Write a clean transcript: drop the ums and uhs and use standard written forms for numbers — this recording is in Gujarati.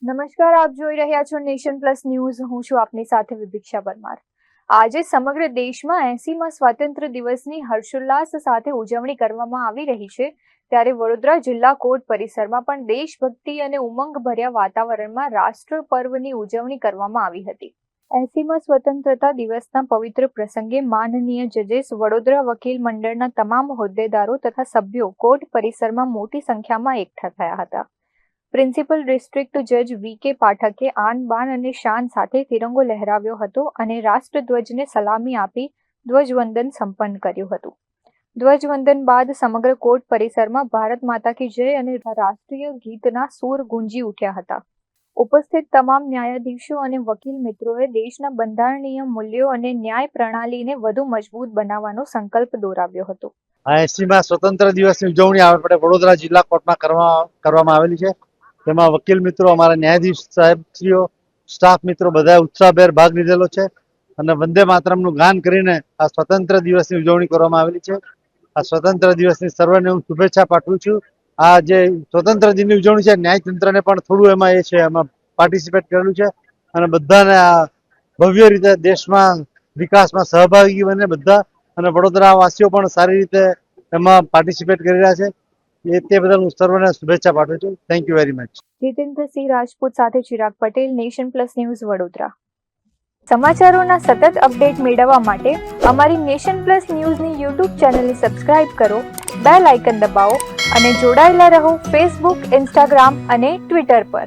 નમસ્કાર, આપ જોઈ રહ્યા છો નેશન પ્લસ ન્યૂઝ. હું છું આપની સાથે વિભિક્ષા પરમાર. આજે સમગ્ર દેશમાં 80મા સ્વાતંત્ર્ય દિવસની હર્ષોલ્લાસ સાથે ઉજવણી કરવામાં આવી રહી છે, ત્યારે વડોદરા જિલ્લા કોર્ટ પરિસરમાં પણ દેશભક્તિ અને ઉમંગભર્યા વાતાવરણમાં રાષ્ટ્ર પર્વની ઉજવણી કરવામાં આવી હતી. 80મા સ્વતંત્રતા દિવસના પવિત્ર પ્રસંગે માનનીય જજેસ, વડોદરા વકીલ મંડળના તમામ હોદ્દેદારો તથા સભ્યો કોર્ટ પરિસરમાં મોટી સંખ્યામાં એકઠા થયા હતા. પ્રિન્સિપલ ડિસ્ટ્રિક્ટ જજ વી.કે. પાઠકે આન બાન અને શાન સાથે તિરંગો લહેરાવ્યો હતો અને રાષ્ટ્રધ્વજને સલામી આપી ધ્વજવંદન સંપન્ન કર્યું હતું. ધ્વજવંદન બાદ સમગ્ર કોર્ટ પરિસરમાં ભારત માતા કી જય અને રાષ્ટ્રીય ગીતના સૂર ગુંજી ઉઠ્યા હતા. ઉપસ્થિત તમામ ન્યાયાધીશો અને વકીલ મિત્રોએ દેશના બંધારણીય મૂલ્યો અને ન્યાય પ્રણાલીને વધુ મજબૂત બનાવવાનો સંકલ્પ દોરાવ્યો હતો. આ 80મા સ્વતંત્ર દિવસની ઉજવણી આપણે વડોદરા જિલ્લા કોર્ટમાં કરવામાં આવેલી છે. તેમાં વકીલ મિત્રો, અમારા ન્યાયાધીશ સાહેબશ્રીઓ, સ્ટાફ મિત્રો બધાએ ઉત્સાહભેર ભાગ લીધેલો છે અને વંદે માતરમનું ગાન કરીને આ સ્વતંત્ર દિવસની ઉજવણી કરવામાં આવેલી છે. આ સ્વતંત્ર દિવસની સર્વને હું શુભેચ્છા પાઠવું છું. આ જે સ્વતંત્ર દિનની ઉજવણી છે, ન્યાયતંત્રને પણ થોડું એમાં પાર્ટિસિપેટ કરેલું છે અને બધાને આ ભવ્ય રીતે દેશમાં વિકાસમાં સહભાગી બને બધા, અને વડોદરા વાસીઓ પણ સારી રીતે એમાં પાર્ટિસિપેટ કરી રહ્યા છે. તે બદલ હું સર્વને શુભેચ્છા પાઠવું છું. Thank you very much. Jitendrasinh Rajput સાથે Chirag Patel, Nation Plus News, Vadodara. સમાચારોના સતત અપડેટ મેળવવા માટે અમારી નેશન પ્લસ ન્યૂઝની યુટ્યુબ ચેનલને સબસ્ક્રાઇબ કરો, બેલ આઇકન દબાવો અને જોડાયેલા રહો ફેસબુક, ઇન્સ્ટાગ્રામ અને ટ્વિટર પર.